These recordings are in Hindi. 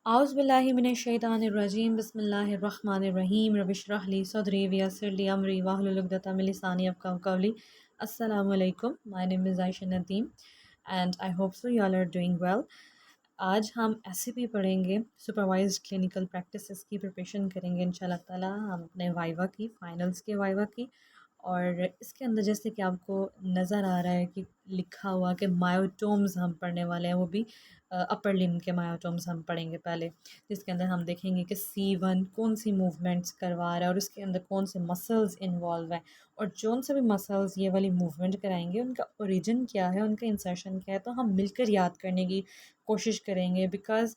औज़ु बिल्लाहि मिनश्शैतानिर्रजीम बिस्मिल्लाहिर्रहमानिर्रहीम रबिश्रह ली सदरी वयस्सिर ली अमरी वाहलुल उक़दतम मिन लिसानी यफ़क़हू क़ौली। अस्सलामु अलैकुम, my name is Ayesha Nadeem and I hope so you all are doing well. आज हम एससीपी पढ़ेंगे, सुपरवाइज्ड क्लिनिकल प्रैक्टिसेस की प्रिपरेशन करेंगे इंशाल्लाह ताला हम अपने वाइवा की, फाइनल्स के वाइवा की। और इसके अंदर जैसे कि आपको नज़र आ रहा है कि लिखा हुआ कि मायोटोम्स हम पढ़ने वाले हैं, वो भी अपर लिम्ब के मायोटोम्स हम पढ़ेंगे पहले, जिसके अंदर हम देखेंगे कि C1 कौन सी मूवमेंट्स करवा रहा है और उसके अंदर कौन से मसल्स इन्वॉल्व हैं, और जौन से भी मसल्स ये वाली मूवमेंट कराएंगे उनका ओरिजिन क्या है, उनका इंसर्शन क्या है, तो हम मिलकर याद करने की कोशिश करेंगे। बिकॉज़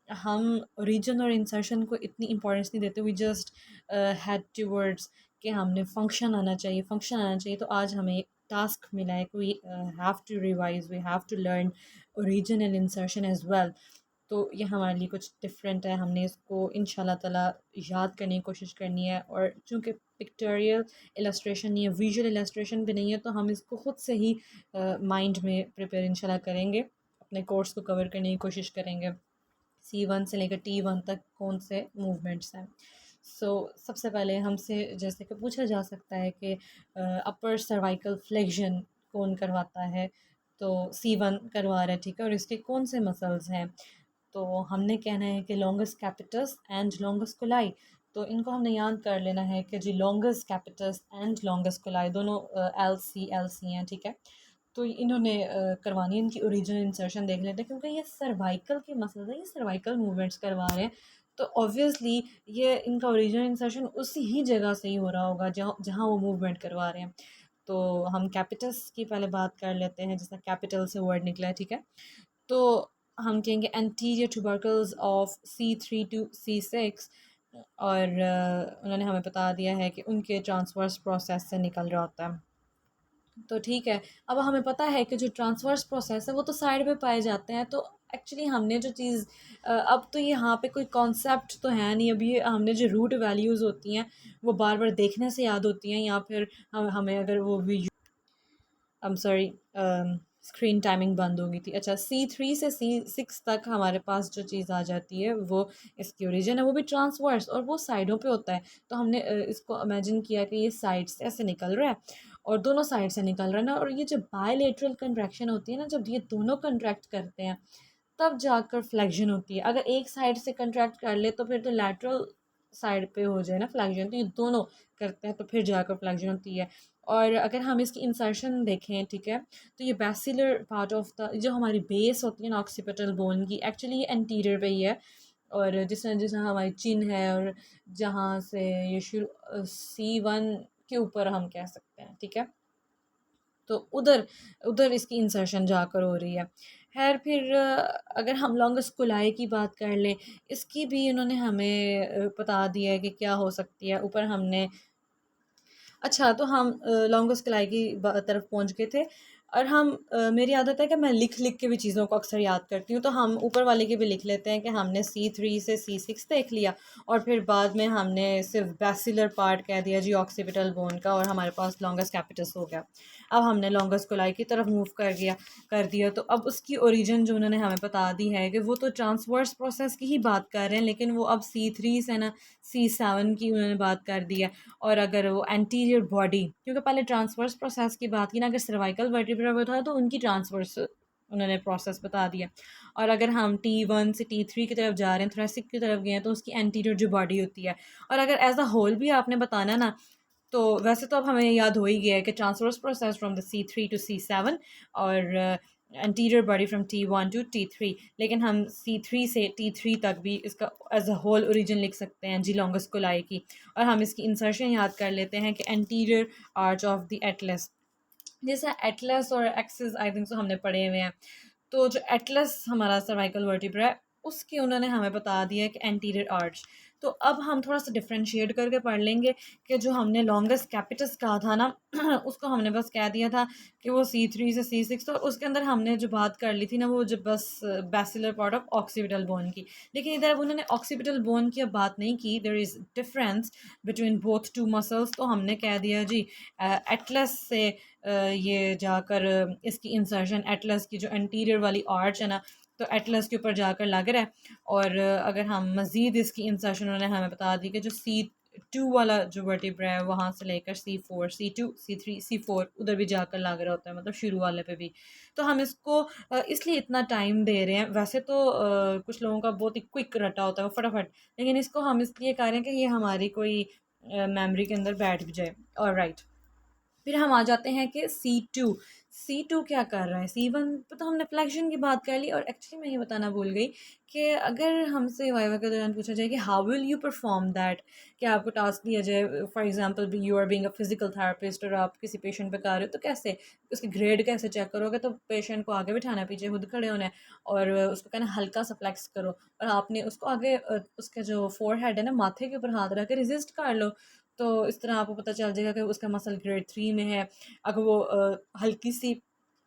हम ओरिजिन और इंसर्शन को इतनी इंपॉर्टेंस नहीं देते, वी जस्ट हेड टूवर्ड्स कि हमने फंक्शन आना चाहिए, फंक्शन आना चाहिए। तो आज हमें टास्क मिला है कि we have to revise, we have to learn origin and insertion as well. तो ये हमारे लिए कुछ डिफरेंट है, हमने इसको इंशाल्लाह ताला याद करने की कोशिश करनी है। और चूँकि पिक्टोरियल इलस्ट्रेशन नहीं है, विजुअल इलस्ट्रेशन भी नहीं है, तो हम इसको ख़ुद से ही माइंड में प्रिपेयर इंशाल्लाह करेंगे, अपने कोर्स को कवर करने की कोशिश करेंगे। C1 से लेकर T1 तक कौन से मूवमेंट्स हैं। सबसे पहले हमसे जैसे कि पूछा जा सकता है कि अपर सर्वाइकल फ्लेक्शन कौन करवाता है, तो C1 करवा रहा है, ठीक है, और इसके कौन से मसल्स हैं। तो हमने कहना है कि longus capitis and longus colli. तो इनको हमने याद कर लेना है कि जी longus capitis and longus colli दोनों LC हैं, ठीक है। तो इन्होंने करवानी है, इनकी ओरिजिनल इंसर्शन देख लेते हैं, क्योंकि ये सर्वाइकल के मसल्स हैं, ये सर्वाइकल मूवमेंट्स करवा रहे हैं। तो ऑब्वियसली ये इनका ओरिजिनल इंसर्शन उसी ही जगह से ही हो रहा होगा जहाँ जहाँ वो मूवमेंट करवा रहे हैं। तो हम कैपिटस की पहले बात कर लेते हैं, जिसका कैपिटल से वर्ड निकला है, ठीक है। तो हम कहेंगे anterior tubercles of C3 to C6, और उन्होंने हमें बता दिया है कि उनके ट्रांसवर्स प्रोसेस से निकल रहा होता है। तो ठीक है, अब हमें पता है कि जो ट्रांसवर्स प्रोसेस है वो तो साइड पे पाए जाते हैं। तो एक्चुअली हमने जो चीज़ अब तो यहाँ पे कोई कॉन्सेप्ट तो है नहीं, अभी हमने जो रूट वैल्यूज़ होती हैं वो बार बार देखने से याद होती हैं, या फिर हमें अगर वो भी I am sorry screen timing बंद हो गई थी। अच्छा, C3 से C6 तक हमारे पास जो चीज़ आ जाती है वो इसकी ओरिजिन है, वो भी ट्रांसवर्स और वो साइडों पे होता है। तो हमने इसको इमेजिन किया कि ये साइड से ऐसे निकल रहा है और दोनों साइड से निकल रहा है ना, और ये जो बायलेटरल कंट्रैक्शन होती है ना, जब ये दोनों कंट्रैक्ट करते हैं तब जाकर फ्लेक्शन होती है। अगर एक साइड से कंट्रैक्ट कर ले तो फिर तो लैटरल साइड पे हो जाए ना फ्लेक्शन, तो ये दोनों करते हैं तो फिर जाकर फ्लेक्शन होती है। और अगर हम इसकी इंसर्शन देखें, ठीक है, तो ये बैसिलर पार्ट ऑफ द जो हमारी बेस होती है ना ऑक्सीपिटल बोन की, एक्चुअली ये एंटीरियर पे ही है। और जिस तरह जिस तरह हमारी चिन है और जहाँ से ये शुरू C1 के ऊपर हम कह सकते हैं, ठीक है, तो उधर उधर इसकी इंसर्शन जाकर हो रही है। खैर फिर अगर हम लॉन्गस कोलाई की बात कर लें, इसकी भी उन्होंने हमें बता दिया है कि क्या हो सकती है। ऊपर हमने अच्छा, तो हम लॉन्गस कलाई की तरफ पहुंच गए थे, और हम मेरी आदत है कि मैं लिख लिख के भी चीज़ों को अक्सर याद करती हूँ, तो हम ऊपर वाले के भी लिख लेते हैं कि हमने C3 से C6 देख लिया, और फिर बाद में हमने सिर्फ बैसिलर पार्ट कह दिया जी ऑक्सीपिटल बोन का, और हमारे पास लॉन्गस कैपिटस हो गया। अब हमने लॉन्गस कोलाई की तरफ मूव कर दिया, तो अब उसकी ओरिजिन जो उन्होंने हमें बता दी है कि वो तो ट्रांसवर्स प्रोसेस की ही बात कर रहे हैं, लेकिन वो अब C3 से ना C7 की उन्होंने बात कर दी है। और अगर वो एंटीरियर बॉडी, क्योंकि पहले ट्रांसवर्स प्रोसेस की बात की ना, अगर सर्वाइकल वर्टिब्रा था तो उनकी ट्रांसवर्स उन्होंने प्रोसेस बता दिया। और अगर हम T1 से T3 की तरफ जा रहे हैं, थोरेसिक की तरफ गए हैं, तो उसकी एंटीरियर जो बॉडी होती है। और अगर एज अ होल भी आपने बताना ना, तो वैसे तो अब हमें याद हो ही गया है कि transverse process from the C3 to C7, और anterior body from T1 to T3, लेकिन हम C3 से T3 तक भी इसका एज अ होल ओरिजिन लिख सकते हैं जी लॉन्गस कोलाई की। और हम इसकी इंसर्शन याद कर लेते हैं कि anterior arch of the Atlas, जैसे एटलस और एक्सिस आई थिंक सो हमने पढ़े हुए हैं। तो जो एटलस हमारा सर्वाइकल वर्टिब्रा है, उसकी उन्होंने हमें बता दिया है कि एंटीरियर आर्च। तो अब हम थोड़ा सा डिफ्रेंशिएट करके पढ़ लेंगे कि जो हमने लॉन्गेस्ट कैपिटस कहा था ना उसको हमने बस कह दिया था कि वो C3 से C6, तो उसके अंदर हमने जो बात कर ली थी ना, वो जो बस बैसिलर पार्ट ऑफ ऑक्सीपिटल बोन की। लेकिन इधर अब उन्होंने ऑक्सीपिटल बोन की अब बात नहीं की, there is difference between both two muscles, तो हमने कह दिया जी एटलस से ये जाकर इसकी इंसर्शन, एटलस की जो एंटीरियर वाली आर्च है ना, तो एटलस के ऊपर जाकर लग रहा है। और अगर हम मज़ीद इसकी इंसर्शन उन्होंने हमें बता दी कि जो C2 वाला जो वर्टिब्रा है वहाँ से लेकर C4, C2, C3, C4 उधर भी जाकर लग रहा होता है, मतलब शुरू वाले पे भी। तो हम इसको इसलिए इतना टाइम दे रहे हैं। वैसे तो कुछ लोगों का बहुत ही क्विक रटा होता है वो फटाफट, लेकिन इसको हम इसलिए कर रहे हैं कि ये हमारी कोई मेमोरी के अंदर बैठ भी जाए। और राइट, फिर हम आ जाते हैं कि C2 क्या कर रहा है। C1 पे तो हमने फ्लैक्शन की बात कर ली, और एक्चुअली मैं ये बताना भूल गई कि अगर हमसे वाइवा के दौरान पूछा जाए कि how will you perform that, कि आपको टास्क दिया जाए, for example you are being a physical therapist और आप किसी पेशेंट पे कर रहे हो, तो कैसे उसकी ग्रेड कैसे चेक करोगे। तो पेशेंट को आगे बिठाना है, पीछे खुद खड़े होना है, और उसको कहना हल्का सा फ्लैक्स करो, और आपने उसको आगे उसके जो फोर हेड है ना, माथे के ऊपर हाथ रख के रिजिस्ट कर लो। तो इस तरह आपको पता चल जाएगा कि उसका मसल ग्रेड 3 में है। अगर वो हल्की सी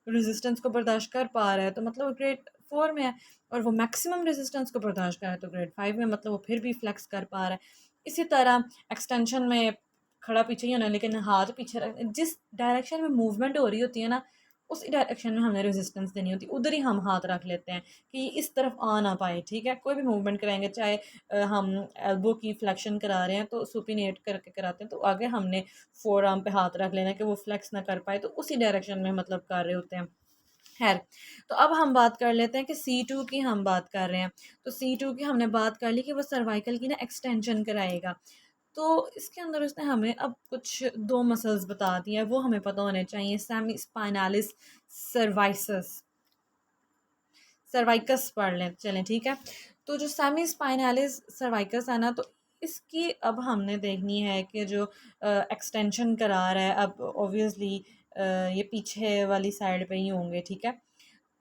रेजिस्टेंस को बर्दाश्त कर पा रहा है तो मतलब वो ग्रेड 4 में है, और वो मैक्सिमम रेजिस्टेंस को बर्दाश्त कर रहा है तो ग्रेड 5 में, मतलब वो फिर भी फ्लेक्स कर पा रहा है। इसी तरह एक्सटेंशन में खड़ा पीछे ही होना है, लेकिन हाथ पीछे जिस डायरेक्शन में मूवमेंट हो रही होती है ना, उसी डायरेक्शन में हमें रेजिस्टेंस देनी होती है, उधर ही हम हाथ रख लेते हैं कि इस तरफ आ ना पाए। ठीक है, कोई भी मूवमेंट कराएंगे, चाहे हम एल्बो की फ्लेक्शन करा रहे हैं तो सुपिनेट करके कराते हैं, तो आगे हमने फोर आर्म पे हाथ रख लेना कि वो फ्लेक्स ना कर पाए, तो उसी डायरेक्शन में मतलब कर रहे होते हैं। खैर, तो अब हम बात कर लेते हैं कि C2 की हम बात कर रहे हैं। तो C2 की हमने बात कर ली कि वो सर्वाइकल की ना एक्सटेंशन कराएगा। तो इसके अंदर उसने हमें अब कुछ दो मसल्स बता दिए हैं, वो हमें पता होने चाहिए। सेमी स्पाइनालिस सर्वाइसस, सर्वाइकस पढ़ लें चलें, ठीक है। तो जो सेमी स्पाइनालिस सर्वाइकस है ना, तो इसकी अब हमने देखनी है कि जो एक्सटेंशन करा रहा है, अब ऑब्वियसली ये पीछे वाली साइड पे ही होंगे, ठीक है।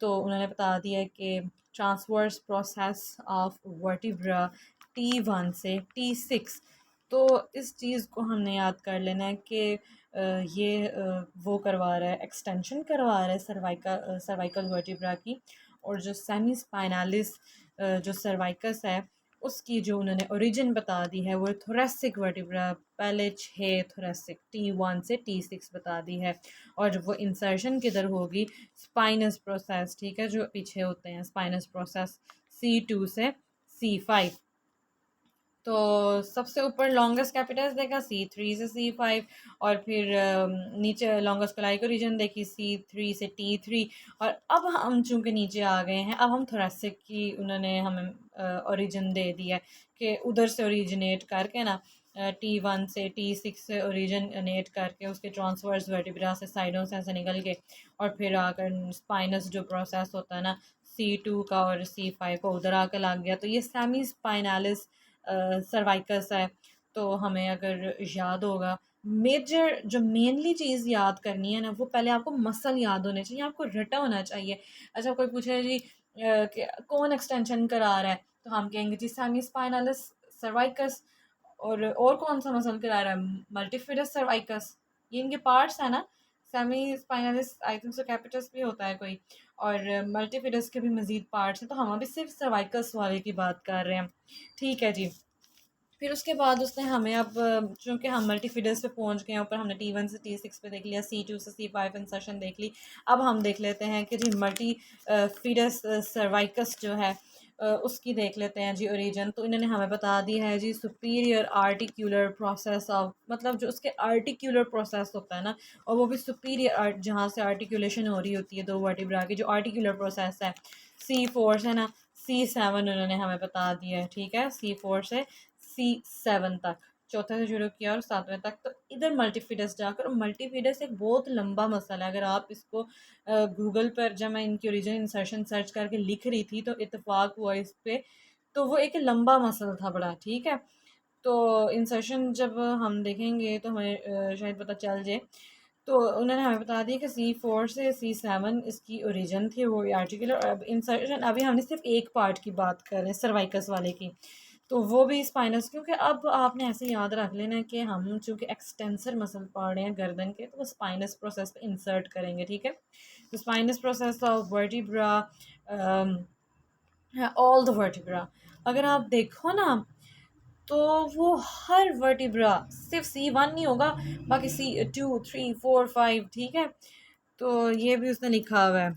तो उन्होंने बता दिया कि transverse process of vertebra T1 से T6। तो इस चीज़ को हमने याद कर लेना है कि ये वो करवा रहा है, एक्सटेंशन करवा रहा है सर्वाइकल वर्टिब्रा की। और जो सेमी स्पाइनालिस जो सर्वाइकस है, उसकी जो उन्होंने ओरिजिन बता दी है वो थोरेसिक वर्टिब्रा, पहले 6 थोरेसिक T1 से T6 बता दी है। और वो इंसर्शन किधर होगी, स्पाइनस प्रोसेस, ठीक है, जो पीछे होते हैं स्पाइनस प्रोसेस C2 से C5। तो सबसे ऊपर लॉन्गेस्ट कैपिटल्स देखा C3 से C5, और फिर नीचे लॉन्गेस्ट कलाई को रीजन देखी C3 से T3। और अब हम चूंकि नीचे आ गए हैं, अब हम थोरेसिक की उन्होंने हमें ओरिजिन दे दिया है कि उधर से ओरिजिनेट करके ना, T1 से T6 से ओरिजिनेट करके उसके ट्रांसवर्स वर्टिब्रा से साइडों से ऐसे निकल के, और फिर आकर स्पाइनस जो प्रोसेस होता है ना C2 का और C5 का, उधर आकर लग गया। तो ये सेमी स्पाइनालिस सर्वाइकस है। तो हमें अगर याद होगा, मेजर जो मेनली चीज़ याद करनी है ना, वो पहले आपको मसल याद होने चाहिए, आपको रटा होना चाहिए। अच्छा, कोई पूछे जी कि कौन एक्सटेंशन करा रहा है, तो हम कहेंगे जी सेमी स्पाइनालिस सर्वाइकस। और कौन सा मसल करा रहा है, मल्टीफिडस सर्वाइकस। ये इनके पार्ट्स है ना, semispinalis I think so capitis भी होता है कोई, और मल्टीफिडस के भी मजीद पार्ट्स हैं। तो हम अभी सिर्फ सर्वाइकस वाले की बात कर रहे हैं, ठीक है जी। फिर उसके बाद उसने हमें अब चूँकि हम मल्टीफिडर्स पे पहुंच गए हैं ऊपर, हमने T1 से T6 पे देख लिया, C2 से C5 इंसर्शन देख ली। अब हम देख लेते हैं कि जी मल्टी फिडस सर्वाइकस जो है उसकी देख लेते हैं जी ओरिजिन। तो इन्होंने हमें बता दी है जी सुपीरियर आर्टिक्यूलर प्रोसेस ऑफ, मतलब जो उसके आर्टिक्यूलर प्रोसेस होता है ना, और वो भी सुपीरियर जहाँ से आर्टिकुलेशन हो रही होती है दो वर्टिब्रा की, जो आर्टिक्यूलर प्रोसेस है C4 से ना C7 उन्होंने हमें बता दिया है, ठीक है। C4 से C7 तक, चौथे से शुरू किया और सातवें तक। तो इधर मल्टीफिडस जाकर, मल्टीफिडस एक बहुत लंबा मसला है। अगर आप इसको गूगल पर, जब मैं इनकी ओरिजिन इंसर्शन सर्च करके लिख रही थी तो इत्तेफाक हुआ इस पे, तो वो एक लंबा मसल था बड़ा, ठीक है। तो इंसर्शन जब हम देखेंगे तो हमें शायद पता चल जाए। तो उन्होंने हमें बता दिया कि C4 से C7 इसकी ओरिजिन थी वो आर्टिकुलर। अब इंसर्शन, अभी हमने सिर्फ एक पार्ट की बात कर रहे हैं सर्वाइकस वाले की, तो वो भी स्पाइनस। क्योंकि अब आपने ऐसे याद रख लेना कि हम चूँकि एक्सटेंसर मसल पढ़ रहे हैं गर्दन के, तो वो स्पाइनस प्रोसेस पे इंसर्ट करेंगे, ठीक है। तो spinous process of vertebra, all the vertebra, अगर आप देखो ना, तो वो हर वर्टिब्रा, सिर्फ C1 नहीं होगा, बाकी C2, 3, 4, 5, ठीक है। तो ये भी उसने लिखा हुआ है,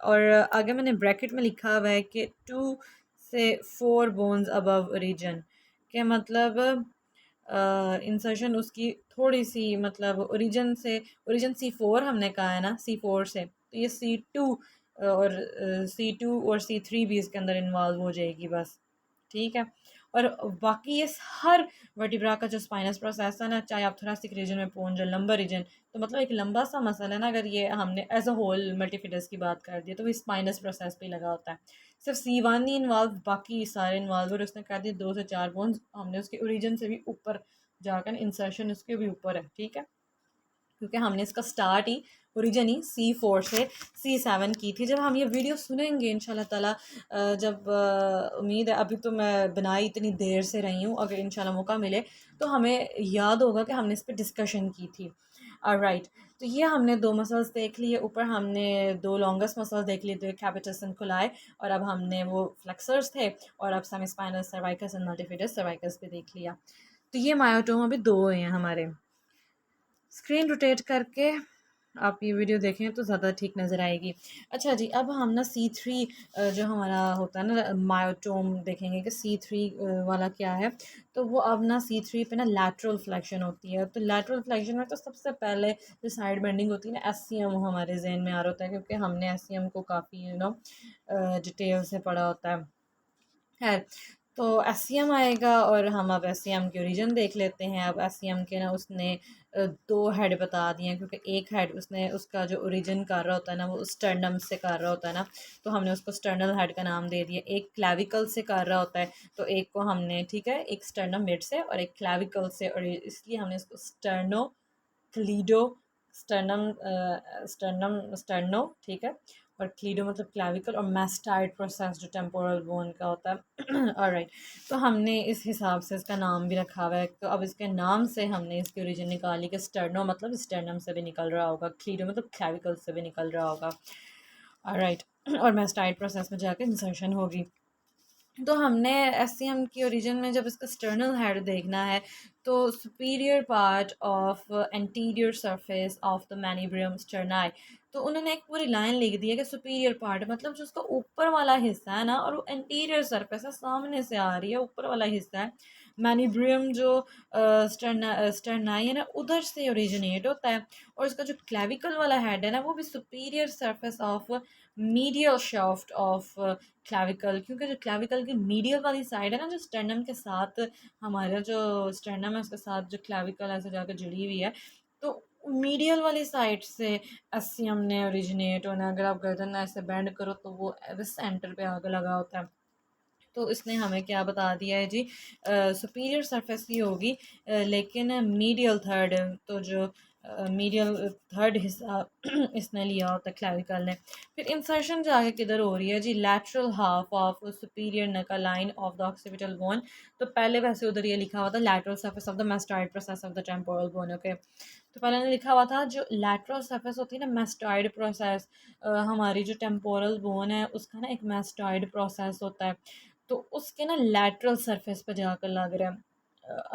और आगे मैंने ब्रैकेट में लिखा हुआ है कि 2 से 4 बोन्स अबव ओरिजिन, के मतलब इंसर्शन उसकी थोड़ी सी मतलब ओरिजिन C4 हमने कहा है ना, C4 से, तो ये C2 और C2 और C3 भी इसके अंदर इन्वॉल्व हो जाएगी बस, ठीक है। और बाकी ये हर वर्टिब्रा का जो स्पाइनस प्रोसेस है ना, चाहे आप थोरेसिक रीजन में पहुंच जाए, लंबर रीजन, तो मतलब एक लंबा सा मसल है ना, अगर ये हमने एज अ होल मल्टीफिडस की बात कर दी तो वो स्पाइनस प्रोसेस पे लगा होता है। सिर्फ C1 नहीं इन्वॉल्व, बाकी सारे इन्वॉल्व, और उसने कह दिया 2 से 4 बोन्स हमने उसके ओरिजिन से भी ऊपर जाकर इंसर्शन उसके भी ऊपर है, ठीक है, क्योंकि हमने इसका स्टार्ट ही ओरिजिन ही C4 से C7 की थी। जब हम ये वीडियो सुनेंगे इंशाल्लाह ताला, जब उम्मीद है, अभी तो मैं बनाई इतनी देर से रही हूँ, अगर इंशाल्लाह मौका मिले तो हमें याद होगा कि हमने इस पर डिस्कशन की थी। राइट, तो ये हमने 2 मसल्स देख लिए, ऊपर हमने 2 लॉन्गेस्ट मसल्स देख लिए थे, कैपिटस एंड कोलाई, और अब हमने वो फ्लेक्सर्स थे, और अब सेमीस्पाइनस सर्वाइकस एंड मल्टीफिडस सर्वाइकस पे देख लिया। तो ये मायोटोमा भी 2 हैं हमारे। स्क्रीन रोटेट करके आप ये वीडियो देखें तो ज़्यादा ठीक नज़र आएगी। अच्छा जी, अब हम ना C3 जो हमारा होता है ना मायोटोम, देखेंगे कि C3 वाला क्या है। तो वो अब ना C3 पे ना लैटरल फ्लेक्शन होती है। तो लैटरल फ्लेक्शन में तो सबसे पहले जो साइड बेंडिंग होती है ना, SCM हमारे जहन में आ रहा होता है, क्योंकि हमने SCM को काफ़ी डिटेल से पढ़ा होता है। तो SCM आएगा, और हम अब SCM के ओरिजिन देख लेते हैं। अब SCM के ना उसने 2 हेड बता दिए हैं, क्योंकि एक हेड उसने उसका जो ओरिजिन कर रहा होता है ना, वो स्टर्नम से कर रहा होता है ना, तो हमने उसको स्टर्नल हेड का नाम दे दिया। एक क्लैविकल से कर रहा होता है, तो एक को हमने, ठीक है, एक स्टर्नम मिड से और एक क्लैविकल से, और इसलिए हमने इसको स्टर्नो क्लीडो स्टर्नम स्टर्नो, ठीक है, और क्लीडो मतलब क्लैविकल, और मैस्टाइड प्रोसेस जो टेम्पोरल बोन का होता है। ऑलराइट, तो हमने इस हिसाब से इसका नाम भी रखा हुआ है। तो अब इसके नाम से हमने इसकी ओरिजिन निकाली कि स्टर्नो मतलब स्टर्नम से भी निकल रहा होगा, क्लीडो मतलब क्लैविकल से भी निकल रहा होगा। ऑलराइट, और मैस्टाइड प्रोसेस में जाकर इंसर्शन होगी। तो हमने SCM की ओरिजिन में जब इसका स्टर्नल हेड देखना है, तो superior part of anterior surface of the मैनिब्रियम स्टर्नाई, तो उन्होंने एक पूरी लाइन लिख दी है कि सुपीरियर पार्ट मतलब जो उसका ऊपर वाला हिस्सा है ना, और वो एंटीरियर सरफेस है, सामने से आ रही है, ऊपर वाला हिस्सा है। मैनिब्रियम जो स्टर्नाई है ना, उधर से ओरिजिनेट होता है, और उसका जो क्लेविकल वाला हेड है ना, वो भी superior surface of medial shaft of clavicle, क्योंकि जो क्लैविकल की मीडियल वाली साइड है ना, जो स्टर्नम के साथ, हमारा जो स्टर्नम है उसके साथ जो क्लैविकल ऐसे जाकर जुड़ी हुई है, तो मीडियल वाली साइड से SCM ने ओरिजिनेट होना। अगर आप गर्दन ऐसे बेंड करो तो वो सेंटर पे आगे लगा होता है। तो इसने हमें क्या बता दिया है जी, सुपीरियर सरफेस ही होगी, लेकिन मीडियल थर्ड, तो जो मीडियल थर्ड हिस्सा इसने लिया होता है क्लैविकल ने। फिर इंसर्शन जाके किधर हो रही है जी, लैटरल हाफ ऑफ सुपीरियर नकल line of the occipital bone. तो पहले वैसे उधर ये लिखा हुआ था lateral surface of the mastoid process of the temporal bone, okay. तो पहले ने लिखा हुआ था जो लैटरल सरफेस होती है ना, मैस्टॉइड प्रोसेस, हमारी जो टेम्पोरल बोन है उसका ना एक मैस्टॉइड प्रोसेस होता है, तो उसके ना लैटरल सरफेस पे जाकर लग रहा है।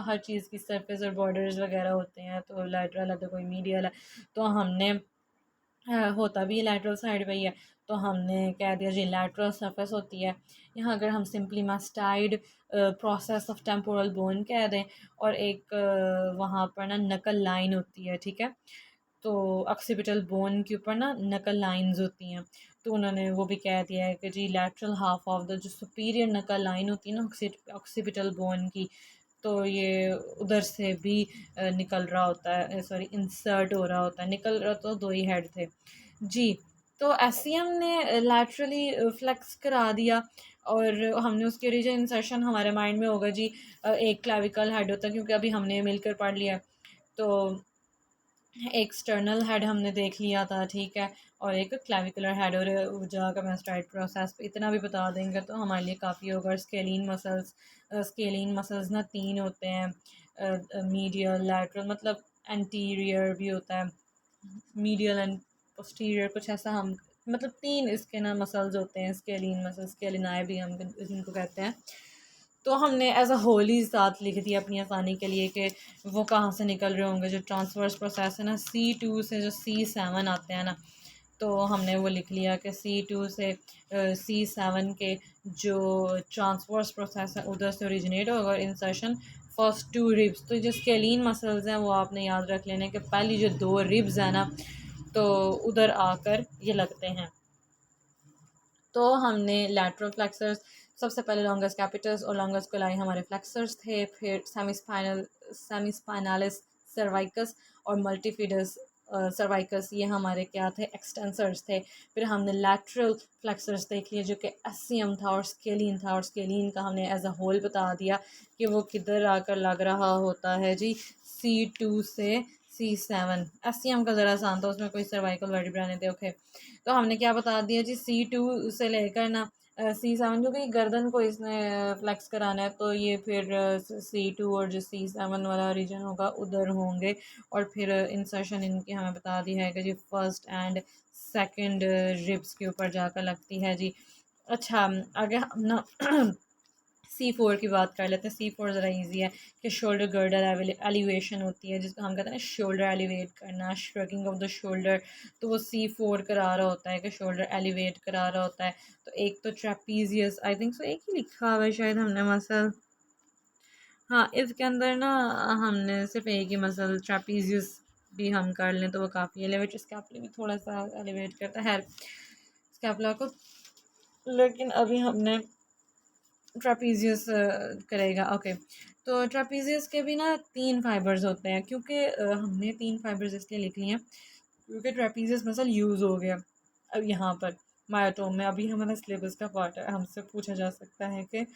हर चीज़ की सरफेस और बॉर्डर्स वगैरह होते हैं, तो लैटरल है तो कोई मीडियल है, तो हमने होता भी लैटरल साइड पे ही है, तो हमने कह दिया जी लैटरल सरफेस होती है। यहाँ अगर हम simply mastoid process of temporal bone कह दें, और एक वहाँ पर ना नकल लाइन होती है, ठीक है, तो ऑक्सीपिटल बोन के ऊपर ना नकल लाइंस होती हैं, तो उन्होंने वो भी कह दिया है कि जी लैटरल हाफ ऑफ द जो सुपीरियर नकल लाइन होती है ना ऑक्सीपिटल बोन की, तो ये उधर से भी निकल रहा होता है, सॉरी इंसर्ट हो रहा होता है, निकल रहा तो 2 ही हेड थे जी। तो SCM ने लैटरली फ्लेक्स करा दिया, और हमने उसके ओरिजिन इंसर्शन हमारे माइंड में होगा जी, एक क्लैविकल हेड होता है, क्योंकि अभी हमने मिलकर पढ़ लिया। तो एक्सटर्नल हेड हमने देख लिया था, ठीक है, और एक क्लैविकुलर हेड, और जाकर मैस्टाइड प्रोसेस पे इतना भी बता देंगे तो हमारे लिए काफ़ी होगा। और स्केलिन मसल्स ना 3 होते हैं, मीडियल लैटरल मतलब एंटीरियर भी होता है, मीडियल एंड पोस्टीरियर कुछ ऐसा, हम मतलब 3 इसके ना मसल्स होते हैं, स्केलिन मसल्स, स्केलिनाई भी हम इनको कहते हैं। तो हमने एज अ होल ही साथ लिख दिया अपनी आसानी के लिए कि वो कहाँ से निकल रहे होंगे। जो ट्रांसवर्स प्रोसेस है ना, C2 से जो C7 आते हैं ना, तो हमने वो लिख लिया कि C2 से C7 के जो ट्रांसवर्स प्रोसेस है उधर से ओरिजिनेट होगा और इंसर्शन फर्स्ट 2 रिब्स। तो जो स्केलीन मसल्स हैं वो आपने याद रख लेने कि पहली जो 2 रिब्स हैं ना तो उधर आकर ये लगते हैं। तो हमने लैटरल फ्लेक्सर्स सबसे पहले लॉन्गस कैपिटल्स और लॉन्गस कोलाई हमारे फ्लेक्सर्स थे, फिर सेमीस्पाइनलिस सर्वाइकस और मल्टीफिडस सर्वाइकस ये हमारे क्या थे, एक्सटेंसर्स थे। फिर हमने लैटरल फ्लेक्सर्स देख लिए जो कि एसियम था और स्केलिन था, और स्केलिन का हमने एज अ होल बता दिया कि वो किधर आकर लग रहा होता है जी, C2 से C7। एसियम का ज़रा आसान था, उसमें कोई सर्वाइकल वर्टिब्रा नहीं थे। ओके, तो हमने क्या बता दिया जी, C2 से लेकर ना C7, क्योंकि गर्दन को इसने फ्लेक्स कराना है तो ये फिर C2 और जो C7 वाला रीजन होगा उधर होंगे। और फिर इंसर्शन इनकी हमें बता दी है कि जी फर्स्ट एंड सेकंड रिब्स के ऊपर जाकर लगती है जी। अच्छा, आगे हम ना C4 की बात कर लेते हैं। C4 ज़रा इजी है कि शोल्डर गर्डर एलिवेशन होती है, जिसको हम कहते हैं ना शोल्डर एलिवेट करना, श्रगिंग ऑफ द शोल्डर। तो वो C4 करा रहा होता है कि शोल्डर एलिवेट करा रहा होता है। तो एक तो ट्रेपीजियस, आई थिंक सो एक ही लिखा हुआ है शायद हमने मसल, हाँ इसके अंदर ना हमने सिर्फ एक ही मसल ट्रेपीजियस भी हम कर लें तो वो काफ़ी एलिवेट, स्कैपुला भी थोड़ा सा एलिवेट करता है स्कैपुला को, लेकिन अभी हमने ट्रापीजियस करेगा। ओके, तो ट्रापीजियस के भी ना 3 फाइबर्स होते हैं, क्योंकि हमने 3 फाइबर्स इसलिए लिख लिए हैं क्योंकि ट्रापीजियस मसल यूज़ हो गया अब यहाँ पर मायोटोम में। अभी हमारा सिलेबस का पार्ट है, हमसे पूछा जा सकता है कि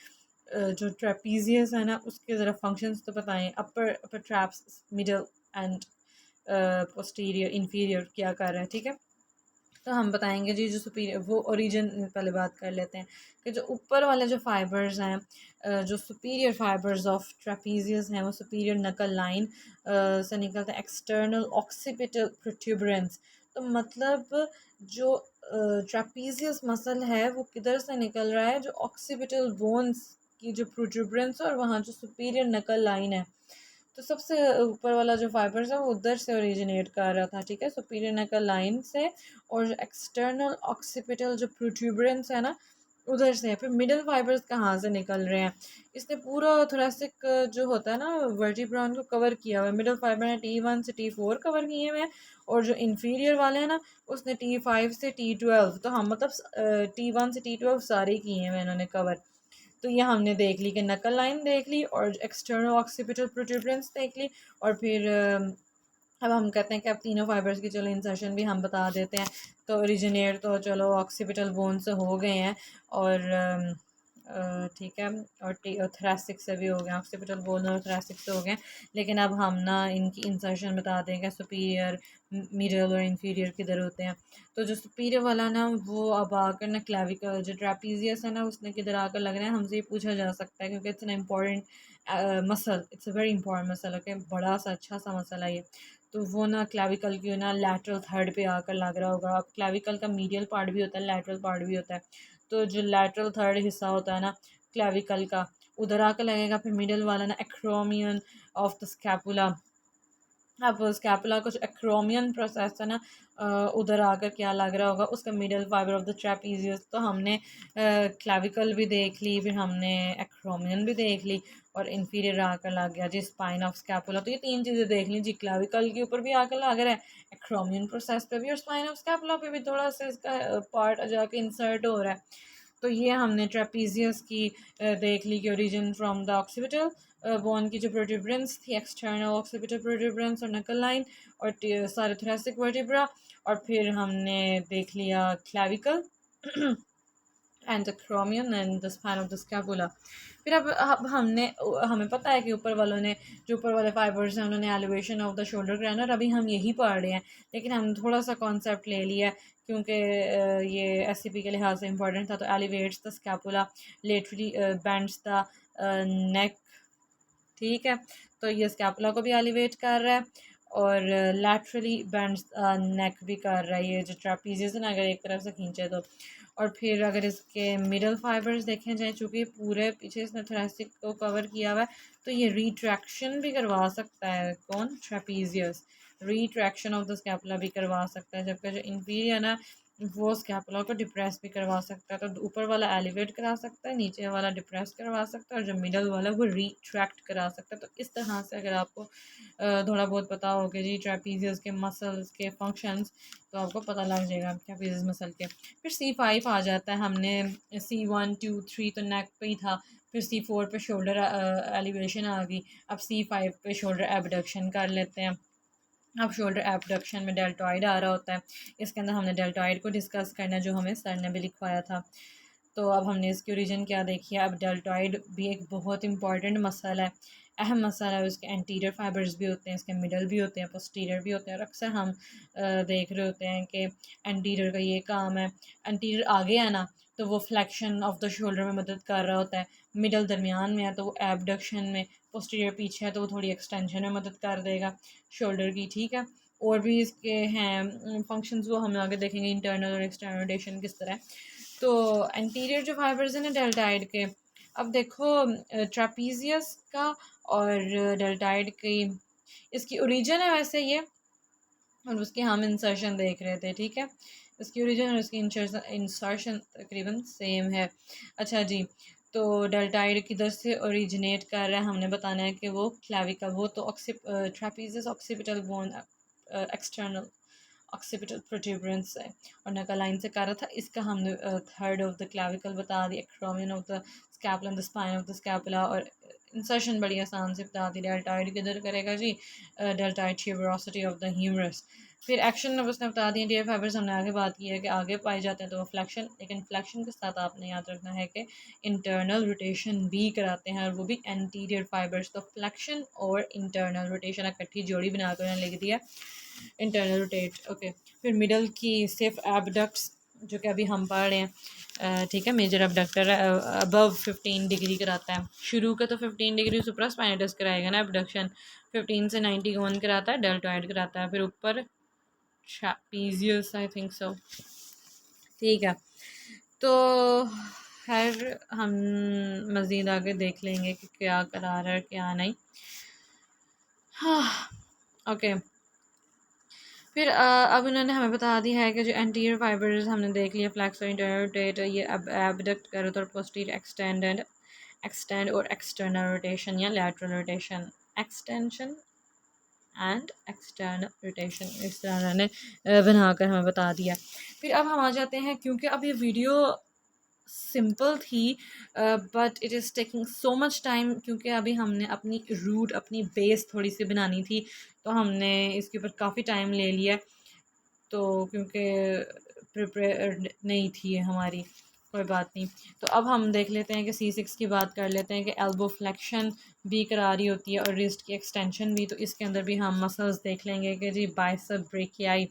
जो ट्रापीजियस है ना उसके ज़रा फंक्शंस तो बताएं, upper traps, middle and posterior inferior क्या कर रहे हैं, ठीक है। तो हम बताएंगे जी, जो सुपीरियर वो ओरिजिन पहले बात कर लेते हैं कि जो ऊपर वाले जो फाइबर्स हैं, जो सुपीरियर फाइबर्स ऑफ ट्रेपीजियस हैं वो सुपीरियर नकल लाइन से निकलते हैं, एक्सटर्नल ऑक्सीपिटल प्रोट्यूबरेंस। तो मतलब जो ट्रेपीजियस मसल है वो किधर से निकल रहा है, जो ऑक्सीपिटल बोन्स की जो प्रोट्यूबरेंस और वहाँ जो सुपीरियर नकल लाइन है, तो सबसे ऊपर वाला जो फाइबर्स है वो उधर से ओरिजिनेट कर रहा था, ठीक है, सुपीरियर नकल लाइन से। और जो एक्सटर्नल ऑक्सीपिटल जो प्रोट्यूबरेंस है ना उधर से। फिर मिडल फाइबर्स कहाँ से निकल रहे हैं, इसने पूरा थोरेसिक जो होता है ना वर्टिब्रा को कवर किया हुआ है। मिडल फाइबर ने T1 से T4 कवर किए हुए हैं, और जो इंफीरियर वाले हैं ना उसने T5 से T12, तो हम मतलब T1 से T12 सारे किए हुए इन्होंने कवर। तो ये हमने देख ली कि नकल लाइन देख ली और एक्सटर्नल ऑक्सीपिटल प्रोट्यूबरेंस देख ली। और फिर अब हम कहते हैं कि अब तीनों फाइबर्स की चलो इंसर्शन भी हम बता देते हैं। तो ओरिजिनेट तो चलो ऑक्सीपिटल बोन से हो गए हैं, और ठीक है, और थोरेसिक से भी हो गए, ऑक्सीपिटल बोन और थोरेसिक से हो गए। लेकिन अब हम ना इनकी इंसर्शन बता देंगे, सुपीरियर, मिडल और इंफीरियर किधर होते हैं। तो जो सुपीरियर वाला ना वो अब आकर ना क्लेविकल, जो ट्रेपीजियस है ना उसने किधर आकर लगना है, हमसे ये पूछा जा सकता है क्योंकि it's an important muscle, it's a very important muscle. Okay, बड़ा सा अच्छा सा मसल है ये। तो वो ना क्लेविकल की ना लैटरल थर्ड पे आकर लग रहा होगा। अब क्लेविकल का मीडियल पार्ट भी होता है, लैटरल पार्ट भी होता है। तो जो लैटरल थर्ड हिस्सा होता है ना क्लेविकल का उधर आकर लगेगा। फिर मिडल वाला ना एक्रोमियन ऑफ द स्कैपुला, अब स्कैपुला कुछ एक्रोमियन प्रोसेस है ना उधर आकर क्या लग रहा होगा, उसका middle fibre of the trapezius. तो हमने क्लेविकल भी देख ली, फिर हमने एक्रोमियन भी देख ली, और इन्फीरियर आकर लग गया जी स्पाइन ऑफ स्कैपुला। तो ये 3 चीज़ें देख ली जी, क्लेविकल के ऊपर भी आकर लग रहा है, एक्रोमियन प्रोसेस पे भी, और स्पाइन ऑफ स्कैपुला पे भी थोड़ा सा इसका पार्ट जाके इंसर्ट हो रहा है। तो ये हमने ट्रेपीजियस की देख ली कि origin from the occipital bone की जो प्रोट्यूबरेंस थी, एक्सटर्नल ऑक्सीपिटल प्रोट्यूबरेंस और नकल लाइन और सारे थोरेसिक वर्टिब्रा। और फिर हमने देख लिया clavicle and the acromion and the spine of the scapula. फिर अब हमने हमें पता है कि ऊपर वालों ने, जो ऊपर वाले फाइबर्स हैं उन्होंने एलिवेशन ऑफ द शोल्डर ग्रैनर, अभी हम यही पढ़ रहे हैं, लेकिन हम थोड़ा सा कॉन्सेप्ट ले लिया क्योंकि ये SCP के लिहाज से इंपॉर्टेंट था। तो elevates the scapula, laterally bends the neck, ठीक है। तो ये स्कैपुला को भी एलिवेट कर रहा है और लैटरली बेंड्स नेक भी कर रहा है, ये जो ट्रापीजियस है ना अगर एक तरफ से खींचे तो। और फिर अगर इसके मिडल फाइबर्स देखे जाए, चूँकि पूरे पीछे इसने थोरेसिक को कवर किया हुआ है, तो ये रिट्रैक्शन भी करवा सकता है, कौन, trapezius. Retraction of the scapula भी करवा सकता है, जबकि जो इंफीरियर ना वो स्कैपुला को डिप्रेस भी करवा सकता है। तो ऊपर वाला एलिवेट करा सकता है, नीचे वाला डिप्रेस करवा सकता है, और जो मिडल वाला वो रिट्रैक्ट करा सकता है। तो इस तरह से अगर आपको थोड़ा बहुत पता हो कि जी ट्रेपीजियस के मसल्स के फंक्शंस, तो आपको पता लग जाएगा ट्रेपीजियस मसल के। फिर C5 आ जाता है, हमने C1 2 3 तो नेक पे ही था, फिर C4 पे शोल्डर एलिवेशन आ गई, अब C5 पे शोल्डर एबडक्शन कर लेते हैं। अब शोल्डर एबडक्शन में डेल्टॉइड आ रहा होता है, इसके अंदर हमने डेल्टॉइड को डिस्कस करना है जो हमें सर ने भी लिखवाया था। तो अब हमने इसकी ओरिजिन क्या देखी है। अब डेल्टॉइड भी एक बहुत इंपॉर्टेंट मसल है, अहम मसल है। उसके एंटीरियर फाइबर्स भी होते हैं, इसके मिडल भी होते हैं, पोस्टीरियर भी होते हैं, और अक्सर हम देख रहे होते हैं कि एंटीरियर का ये काम है। एंटीरियर आगे है ना, तो वो फ्लेक्शन ऑफ द शोल्डर में मदद कर रहा होता है। मिडल दरमियान में है तो वो एबडक्शन में, पोस्टीरियर पीछे है तो वो थोड़ी एक्सटेंशन में मदद कर देगा शोल्डर की, ठीक है। और भी इसके हैं फंक्शंस, वो हम आगे देखेंगे, इंटरनल और एक्सटर्नल रोटेशन किस तरह है। तो एंटीरियर जो फाइबर्स हैं ना डेल्टाइड के, अब देखो ट्रापीजियस का और डेल्टाइड की इसकी ओरिजिन है वैसे ये, और उसके हम इंसर्शन देख रहे थे, ठीक है। इसकी ओरिजिन और इसकी इंसर्शन तकरीबन सेम है। अच्छा जी, तो डेल्टाइड किधर से ओरिजिनेट कर रहा है हमने बताना है कि वो क्लेविकल, वो तो trapezius occipital bone external occipital protuberance है, और नकल लाइन से कर रहा था। इसका हमने थर्ड ऑफ द क्लेविकल बता दिया, acromion of the scapula, the spine of the scapula, और इंसर्शन बड़ी आसान से बता दी। डेल्टाइड किधर करेगा जी, deltoid tuberosity of the humerus. फिर एक्शन अब उसने बता दिए डी फाइबर्स, हमने आगे बात की है कि आगे पाए जाते हैं तो वो फ्लेक्शन, लेकिन फ्लेक्शन के साथ आपने याद रखना है कि इंटरनल रोटेशन भी कराते हैं, और वो भी एंटीरियर फाइबर्स। तो फ्लेक्शन और इंटरनल रोटेशन इकट्ठी जोड़ी बनाकर उन्होंने लिख दिया इंटरनल रोटेट, ओके। फिर मिडल की सिर्फ एबडक्ट्स जो कि अभी हम पढ़ रहे हैं, ठीक है। मेजर एबडक्टर अबव 15 डिग्री कराता है, शुरू का तो 15 डिग्री सुप्रास्पाइनटस कराएगा ना एबडक्शन, 15 से 90 कौन कराता है, डेल्टॉइड कराता है। फिर ऊपर ट्रैपीजियस, आई थिंक सो, ठीक है। तो खैर हम मज़ीद आगे देख लेंगे कि क्या करा रहा है क्या नहीं। हाँ, ओके। फिर अब उन्होंने हमें बता दिया है कि जो एंटीरियर फाइबर्स हमने देख लिया, फ्लैक्स और इंटरनल रोटेट, ये अब एबडक्ट करो तो पोस्टीरियर एक्सटेंड और एक्सटर्नल रोटेशन या lateral rotation, extension and external rotation, इस तरह उन्होंने बनाकर हमें बता दिया। फिर अब हम आ जाते हैं, क्योंकि अब ये वीडियो सिंपल थी but it is taking so much time, क्योंकि अभी हमने अपनी रूट, अपनी बेस थोड़ी सी बनानी थी, तो हमने इसके ऊपर काफ़ी टाइम ले लिया। तो क्योंकि प्रिपेयर नहीं थी हमारी, कोई बात नहीं। तो अब हम देख लेते हैं कि C6 की बात कर लेते हैं कि एल्बो फ्लेक्शन भी करा रही होती है और रिस्ट की एक्सटेंशन भी। तो इसके अंदर भी हम मसल्स देख लेंगे कि जी बाइसेप ब्रेकियाई।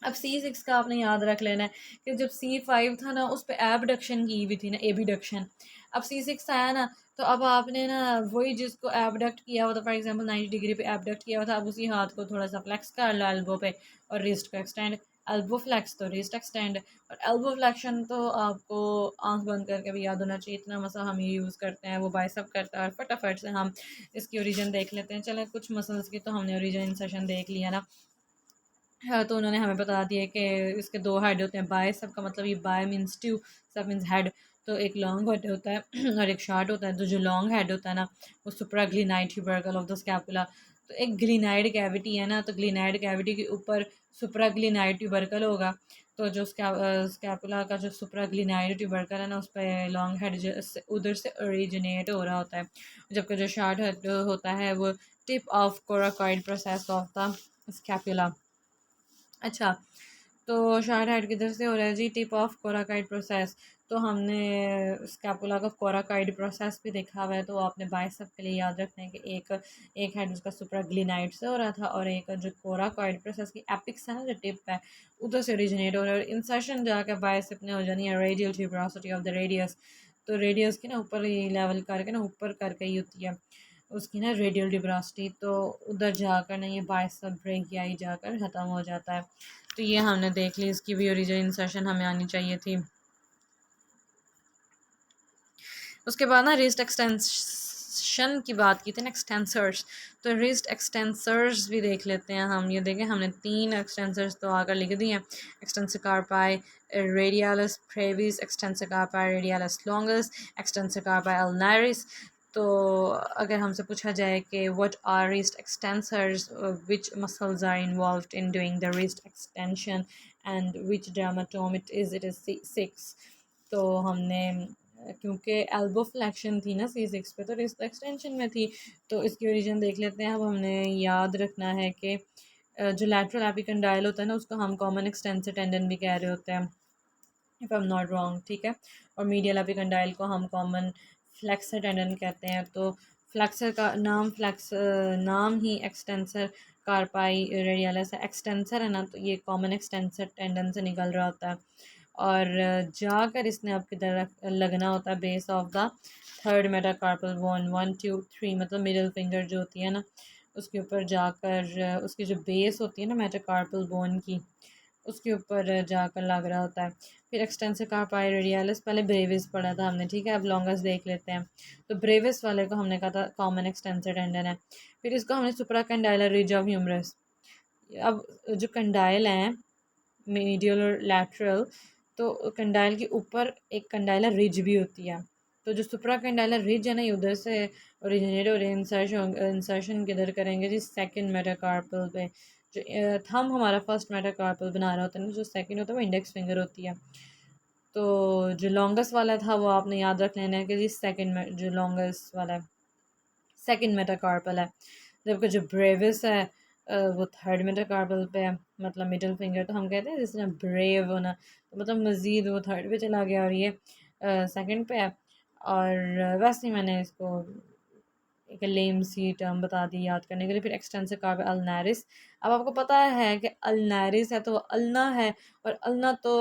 अब C6 का आपने याद रख लेना है कि जब C5 था ना, उस पर एबडक्शन की भी थी ना, एबीडक्शन। अब C6 आया ना, तो अब आपने ना वही जिसको एबडक्ट किया हुआ था, फॉर एग्जांपल 90 डिग्री पे एबडक्ट किया हुआ था, अब उसी हाथ को थोड़ा सा फ्लेक्स कर लो एल्बो पे, और रिस्ट को एक्सटेंड, एल्बो फ्लेक्स तो रिस्ट एक्सटेंड। और एल्बो फ्लेक्शन तो आपको आंख बंद करके भी याद होना चाहिए, इतना मसल हम ये यूज़ करते हैं, वो बाइसेप करता है। और फटाफट से हम इसकी ओरिजिन देख लेते हैं। चलें, कुछ मसल्स की तो हमने ओरिजिन इंसर्शन देख लिया ना। हाँ, तो उन्होंने हमें बता दिया कि इसके दो हेड होते हैं। बाय सब का मतलब, ये बाय मीन्स टू, सब मीन्स हेड। तो एक लॉन्ग हेड होता है और एक शॉर्ट होता है। तो जो लॉन्ग हेड होता है ना, वो सुप्राग्लिनाइड ट्यूबरकल ऑफ द स्कैपुला। तो एक ग्लिनाइड कैविटी है ना, तो ग्लिनाइड कैविटी के ऊपर सुप्राग्लिनाइड ट्यूबरकल होगा। तो जो स्कैपुला का जो सुप्राग्लिनाइड ट्यूबरकल है ना, उस पर लॉन्ग हेड उधर से ओरिजिनेट हो रहा होता है, जबकि जो शॉर्ट हेड होता है वो tip of coracoid process of the scapula. अच्छा, तो शॉर्ट हेड किधर से हो रहा है जी, टिप ऑफ कोराकाइड प्रोसेस। तो हमने स्कैपुला का कोराकाइड प्रोसेस भी देखा हुआ है, तो आपने बाइसेप के लिए याद रखना है कि एक हेड उसका सुप्राग्लिनाइड से हो रहा था, और एक जो कोराकाइड प्रोसेस की एपिक्स है ना, जो टिप है, उधर से ओरिजिनेट हो रहा है। और इंसर्शन जाकर बाइसेप ने हो जानी है radial tuberosity of the radius. तो रेडियस की ना ऊपर ये लेवल करके ना, ऊपर करके ही होती है उसकी ना रेडियल ट्यूबरोसिटी। तो उधर जाकर ना ये बाइसेप ब्रेकियाई जाकर ख़त्म हो जाता है। तो ये हमने देख ली, इसकी भी ओरिजिन इंसर्शन हमें आनी चाहिए थी। उसके बाद ना रिस्ट एक्सटेंशन एक्सटेंशन की बात की थी ना, एक्सटेंसर्स, तो रिस्ट एक्सटेंसर्स भी देख लेते हैं हम। ये देखें, हमने 3 एक्सटेंसर्स तो आकर लिख दिए हैं, extensor carpi radialis brevis, extensor carpi radialis longus, extensor carpi ulnaris. तो अगर हमसे पूछा जाए कि what are wrist extensors, which muscles are involved in doing the wrist extension and which dermatome it is 6। तो हमने क्योंकि एल्बो फ्लैक्शन थी ना C6 पे, तो रिस्ट एक्सटेंशन में थी, तो इसकी ओरिजिन देख लेते हैं। अब हमने याद रखना है कि जो लैटरल एपिकंडाइल होता है ना, उसको हम कॉमन एक्सटेंसर टेंडन भी कह रहे होते हैं, if I am not wrong, ठीक है। और मीडियल एपिकंडाइल को हम कॉमन फ्लेक्सर टेंडन कहते हैं। तो फ्लेक्सर का नाम नाम ही एक्सटेंसर कार्पाई रेडियालस है, एक्सटेंसर है ना, तो ये कॉमन एक्सटेंसर टेंडन से निकल रहा होता है। और जाकर इसने आपकी तरफ लगना होता है base of the third metacarpal bone, 1 2 3, मतलब मिडिल फिंगर जो होती है ना, उसके ऊपर जाकर उसकी जो बेस होती है ना मेटाकार्पल बोन की, उसके ऊपर जाकर लग रहा होता है। फिर एक्सटेंसर कार्पाई रेडियालिस, पहले ब्रेविस पढ़ा था हमने, ठीक है। अब लॉन्गस देख लेते हैं। तो ब्रेविस वाले को हमने कहा था कॉमन एक्सटेंसर टेंडन है। फिर इसको हमने सुप्रा कंडाइलर रिज ऑफ ह्यूमरस। अब जो कंडाइल हैं मीडियल और लैटरल, तो कंडाइल के ऊपर एक कंडाइलर रिज भी होती है। तो जो सुप्रा कंडाइलर रिज है ना, ये उधर से ओरिजिनेट और इंसर्शन किधर करेंगे जी, सेकंड मेटाकार्पल पे। जो थंब हमारा फर्स्ट मेटाकार्पल बना रहा होता है ना, जो सेकंड होता है वो इंडेक्स फिंगर होती है। तो जो लॉन्गेस्ट वाला था वो आपने याद रख लेना है कि जी सेकंड, जो लॉन्गेस्ट वाला है सेकंड मेटाकार्पल है, जबकि जो ब्रेविस है वो थर्ड मेटाकार्पल पे है, मतलब मिडिल फिंगर। तो हम कहते हैं जिस तरह ब्रेव होना, तो मतलब मज़ीद वो थर्ड पे चला गया और ये सेकंड पे है। और वैसे ही मैंने इसको एक लेम सी टर्म बता दी याद करने के लिए। फिर एक्सटेंसिव कार्ब अल्नारिस। अब आपको पता है कि अल्नारिस है तो अल्ना है, और अल्ना तो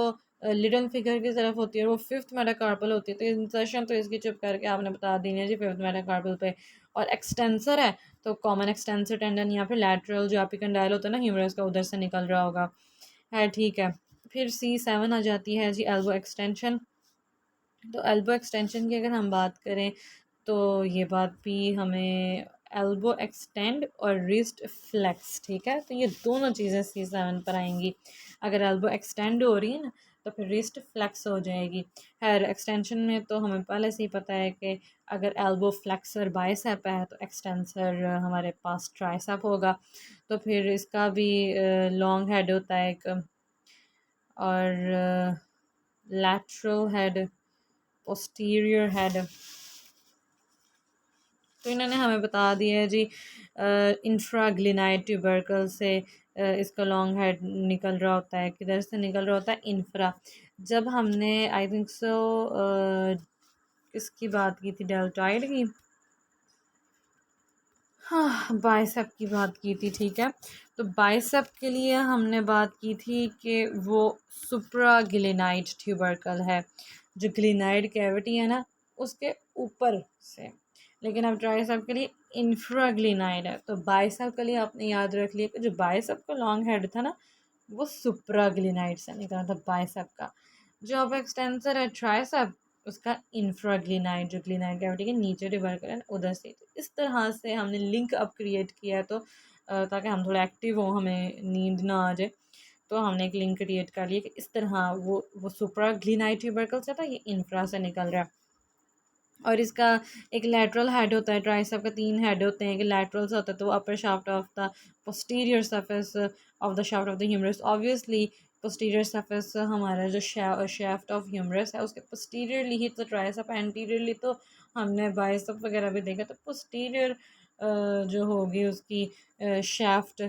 लिटिल फिगर की तरफ होती है और वो फिफ्थ मेटाकार्पल होती है। तो इंसर्शन तो इसकी चुप करके आपने बता दी है जी फिफ्थ मेटाकार्पल पे। और एक्सटेंसर है तो कॉमन एक्सटेंसर टेंडन या फिर लैटरल जो एपिकंडाइल होता है ना ह्यूमरस का, उधर से निकल रहा होगा, है ठीक है। फिर C7 आ जाती है जी एल्बो एक्सटेंशन। तो एल्बो एक्सटेंशन की अगर हम बात करें तो ये बात भी हमें एल्बो एक्सटेंड और रिस्ट फ्लेक्स, ठीक है। तो ये दोनों चीज़ें C7 पर आएंगी। अगर एल्बो एक्सटेंड हो रही है ना, तो फिर रिस्ट फ्लेक्स हो जाएगी। खैर एक्सटेंशन में तो हमें पहले से ही पता है कि अगर एल्बो फ्लेक्सर बाइसेप है तो एक्सटेंसर हमारे पास ट्राइसेप होगा। तो फिर इसका भी लॉन्ग हेड होता है एक, और लैटरल हेड, पोस्टीरियर हेड। तो इन्होंने हमें बता दिया है जी इंफ्राग्लिनाइड ट्यूबरकल से इसका लॉन्ग हेड निकल रहा होता है। किधर से निकल रहा होता है? इंफ्रा। जब हमने आई थिंक सो किसकी बात की थी, डेल्टॉइड की, हाँ बाइसेप की बात की थी, ठीक है। तो बाइसेप के लिए हमने बात की थी कि वो सुप्राग्लिनाइड ट्यूबरकल है, जो ग्लिनाइड कैविटी है ना उसके ऊपर से। लेकिन अब ट्राइसेप के लिए इंफ्राग्लिनाइड है। तो बाइसेप के लिए आपने याद रख लिया कि जो बाइसेप का लॉन्ग हेड था ना, वो सुप्राग्लिनाइड से निकला था बाइसेप का। जो अब एक्सटेंसर है ट्राइसेप, उसका इंफ्राग्लिनाइड, जो ग्लिनाइड कैविटी के नीचे डिवाइड करें उधर से। तो इस तरह से हमने लिंक अप क्रिएट किया है, तो ताकि हम थोड़ा एक्टिव हो, हमें नींद ना आ जाए, तो हमने एक लिंक क्रिएट कर लिया कि इस तरह वो सुप्राग्लिनाइड ट्यूबरकल से था, ये इंफ्रा से निकल रहा है। और इसका एक लैटरल हेड होता है, ट्राइसेप का 3 हेड होते हैं, कि लैटरल से होता है तो वो upper shaft of the posterior surface of the shaft of the humerus. Obviously posterior surface हमारा जो शाफ्ट ऑफ ह्यूमरस है उसके पोस्टीरियरली ही तो ट्राइसेप, एंटीरियरली तो हमने बाइसेप वगैरह भी देखा। तो पोस्टीरियर जो होगी उसकी shaft,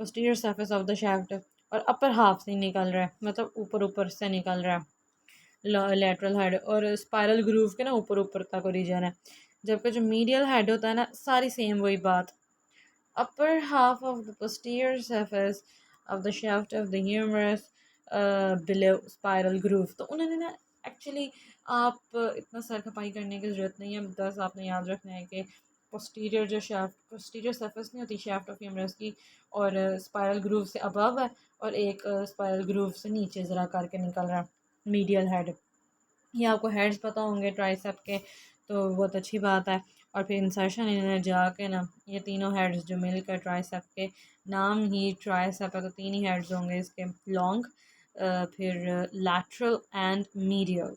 posterior surface of the shaft, और अपर हाफ से निकल रहा है, मतलब ऊपर ऊपर से निकल रहा है लैटरल हेड। और स्पाइरल ग्रूव के ना ऊपर ऊपर तक ओरिजिन है। जबकि जो मीडियल हेड होता है ना, सारी सेम वही बात, upper half of the posterior surface of the shaft of the humerus below spiral groove. तो उन्होंने ना एक्चुअली, आप इतना सर खपाई करने की ज़रूरत नहीं है, बस आपने याद रखना है कि पोस्टीरियर जो शाफ्ट, पोस्टीरियर सरफेस नहीं होती शाफ्ट ऑफ ह्यूमरस की, और स्पाइरल ग्रूव से अबव है, और एक स्पाइरल ग्रूव से नीचे ज़रा करके निकल रहा है मीडियल हेड। ये आपको हेड्स पता होंगे ट्राइसेप के। तो बहुत अच्छी बात है। और फिर इंसर्शन इन्होंने जाके ना ये तीनों हेड्स जो मिलकर ट्राइसेप के, नाम ही ट्राइसेप है तो तीन ही हेड्स होंगे इसके, लॉन्ग, फिर लैटरल एंड मीडियल,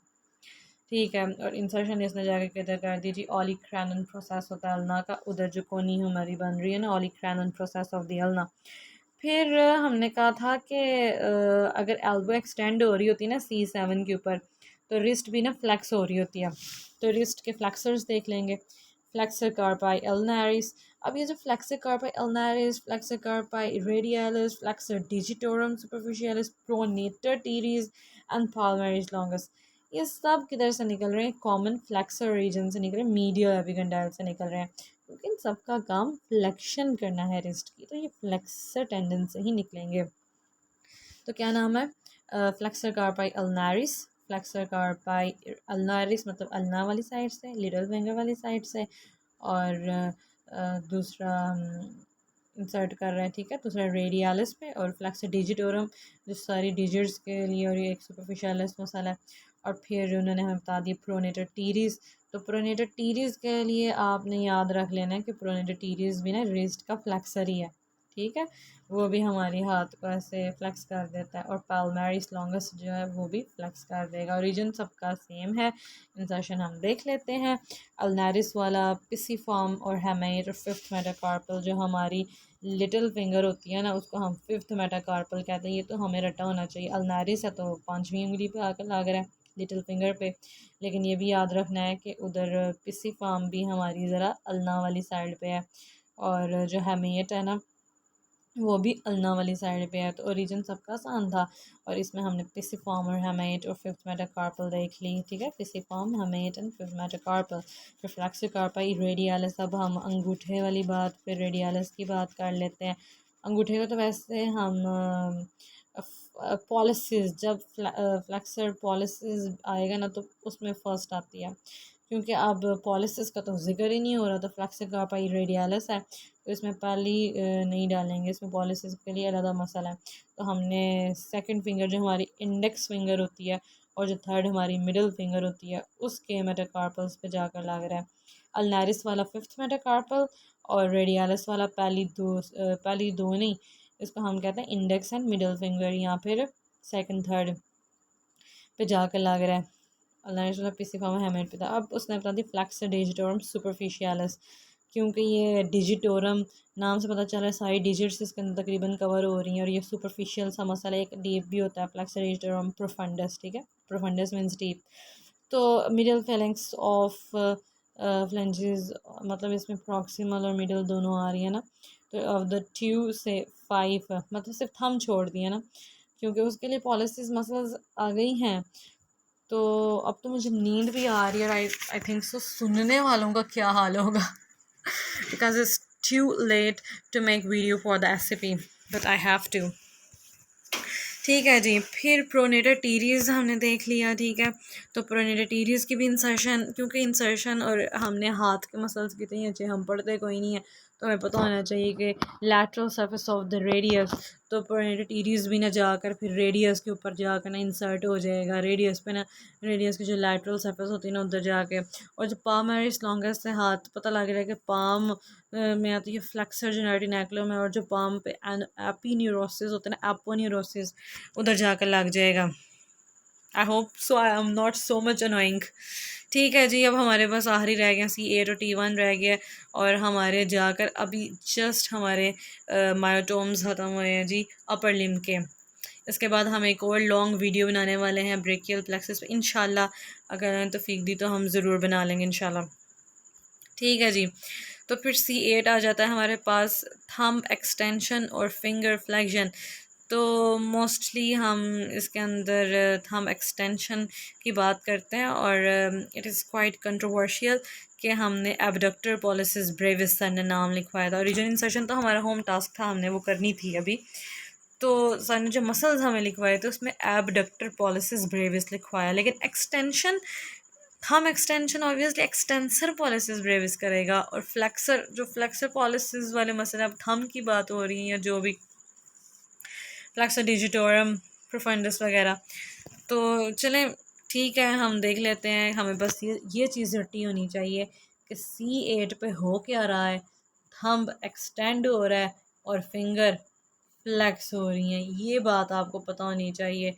ठीक है। और इंसर्शन इसने जाके किधर कर दी जी, ओलिक्रैनन प्रोसेस होता है अल्ना का, उधर जो कोनी हमारी बन रही है ना, ओलिक्रैनन प्रोसेस ऑफ द अल्ना। फिर हमने कहा था कि अगर एल्बो एक्सटेंड हो रही होती है ना C7 के ऊपर, तो रिस्ट भी ना फ्लेक्स हो रही होती है। तो रिस्ट के फ्लेक्सर्स देख लेंगे, फ्लेक्सर कार्पाई अल्नारिस। अब ये जो flexor carpi ulnaris, flexor carpi radialis, flexor digitorum superficialis, pronator teres and palmaris longus, ये सब किधर से निकल रहे हैं? कॉमन फ्लेक्सर रीजन से निकल रहे हैं, मीडियल एपिगेंडाइल से निकल रहे हैं, क्योंकि इन सबका काम फ्लेक्शन करना है रिस्ट की, तो ये फ्लेक्सर टेंडन से ही निकलेंगे। तो क्या नाम है? Flexor carpi ulnaris, flexor carpi अल्नारिस मतलब अल्ना वाली साइड से, लिटिल फिंगर वाली साइड से, और दूसरा इंसर्ट कर रहे हैं, ठीक है, दूसरा रेडियालिस पे, और फ्लेक्सर डिजिटोरम जो सारी डिजिट्स के लिए, और ये एक सुपरफिशियलिस मसाला है। और फिर उन्होंने हमें बता दिया प्रोनेटर टीरीज। तो प्रोनेटर टीरीज के लिए आपने याद रख लेना है कि प्रोनेटर टीरीज भी ना रिस्ट का फ्लेक्सर ही है, ठीक है, वो भी हमारी हाथ को ऐसे फ्लेक्स कर देता है। और पाल्मेरिस लॉन्गस जो है वो भी फ्लेक्स कर देगा। ओरिजिन सबका सेम है। इंसर्शन हम देख लेते हैं। अल्नारिस वाला पिसिफॉर्म और हेमेट और फिफ्थ मेटाकार्पल, जो हमारी लिटिल फिंगर होती है ना, उसको हम फिफ्थ मेटाकार्पल कहते हैं। ये तो हमें रटा होना चाहिए। अल्नारिस है तो पांचवी उंगली पे आकर लग रहा है, लिटिल फिंगर पे, लेकिन ये भी याद रखना है कि उधर पिसिफॉर्म भी हमारी ज़रा अल्ना वाली साइड पे है, और जो हेमेट है ना वो भी अल्ना वाली साइड पे है। तो ओरिजिन सबका आसान था, और इसमें हमने पिसिफॉर्म और हेमेट और फिफ्थ मेटाकार्पल देख ली, ठीक है, pisiform, hamate and fifth metacarpal. फिर फ्लेक्सिकार्पाई रेडियालिस। अब हम अंगूठे वाली बात, फिर रेडियालिस की बात कर लेते हैं। अंगूठे को तो वैसे हम पॉलिसिस, जब फ्लेक्सर पॉलिसिस आएगा ना तो उसमें फर्स्ट आती है, क्योंकि अब पॉलिसिस का तो जिक्र ही नहीं हो रहा, तो फ्लेक्सर कार्पाई रेडियालिस है तो इसमें पहली नहीं डालेंगे, इसमें पॉलिसिस के लिए अलग मसाला है। तो हमने सेकंड फिंगर जो हमारी इंडेक्स फिंगर होती है, और जो थर्ड हमारी मिडिल फिंगर होती है, उसके मेटाकार्पल्स पे जाकर लग रहा है। अल्नारिस वाला फिफ्थ मेटाकार्पल, और रेडियालिस वाला पहली दो नहीं, इसको हम कहते हैं इंडेक्स एंड मिडिल फिंगर, या फिर सेकंड थर्ड पे जाकर लग रहा है। अल्नारिस पिसिफॉर्म हेमेट पे था। अब उसने बता दी फ्लेक्सर डिजिटोरम सुपरफिशियलिस, क्योंकि ये डिजिटोरम नाम से पता चल रहा है सारी डिजिट्स इसके अंदर तकरीबन कवर हो रही हैं, और ये सुपरफिशियल सा मसाला, एक डीप भी होता है फ्लेक्सर डिजिटोरम प्रोफंडस, ठीक है, प्रोफंडस मीन्स डीप। तो मिडिल फेलेंक्स ऑफ फ्लेंजेस, मतलब इसमें प्रॉक्सिमल और मिडिल दोनों आ रही है ना, तो ऑफ द ट्यू से 5, मतलब सिर्फ थम छोड़ दिया ना, क्योंकि उसके लिए पॉलिसीज मसल्स आ गई हैं। तो अब तो मुझे नींद भी आ रही है, आई थिंक सो सुनने वालों का क्या हाल होगा because it's too late to make video for the SCP, but I have to। ठीक है जी। फिर प्रोनेटर टीरीज़ हमने देख लिया, ठीक है, तो प्रोनेटर टीरीज़ की भी इंसर्शन, क्योंकि इंसर्शन और हमने हाथ के मसल्स कितनी अच्छे, हम पढ़ते कोई नहीं है, तो हमें पता होना चाहिए कि lateral surface of the radius, तो प्रोनेटर टीरीज़ भी ना जाकर फिर रेडियस के ऊपर जाकर ना इंसर्ट हो जाएगा, रेडियस पे ना, रेडियस की जो लैटरल सरफेस होती है ना उधर जाके। और जो पाम एरिस लॉन्गेस्ट से हाथ पता लग रहा है कि पाम में आती है फ्लेक्सर जेनेटिक नेक्लो में, और जो पाम पे एपीन्यूरोसिस होता है ना, एपोन्यूरोसिस, उधर जाकर लग जाएगा। आई hope so, I am not so much annoying. ठीक है जी। अब हमारे पास आखिरी रह गया C8 और T1 रह गया, और हमारे जाकर अभी जस्ट हमारे मायोटोम्स ख़त्म हुए हैं जी अपर लिम्ब के। इसके बाद हम एक और लॉन्ग वीडियो बनाने वाले हैं ब्रेकियल प्लेक्सस पे इंशाल्लाह, अगर तौफीक दी तो हम ज़रूर बना लेंगे इंशाल्लाह। ठीक है जी। तो फिर C8 आ जाता है हमारे पास, थंब एक्सटेंशन और फिंगर फ्लेक्शन। तो मोस्टली हम इसके अंदर थंब एक्सटेंशन की बात करते हैं, और इट इज़ क्वाइट कंट्रोवर्शियल कि हमने एबडक्टर पॉलिसिस ब्रेविस सर ने नाम लिखवाया था। ओरिजिनल इंसर्शन तो हमारा होम टास्क था, हमने वो करनी थी अभी। तो सर ने जो मसल्स हमें लिखवाए थे उसमें एबडक्टर पॉलिसिस ब्रेविस लिखवाया, लेकिन extension, thumb extension obviously extensor pollicis Brevis करेगा, और फ्लेक्सर, जो फ्लेक्सर पॉलिसिस वाले मसले, अब थंब की बात हो रही है या जो भी फ्लेक्सर डिजिटोरम प्रोफंडस वगैरह, तो चलें ठीक है, हम देख लेते हैं। हमें बस ये चीज़ रटी होनी चाहिए कि C8 पे हो क्या रहा है। थंब एक्सटेंड हो रहा है और फिंगर फ्लेक्स हो रही हैं, ये बात आपको पता होनी चाहिए।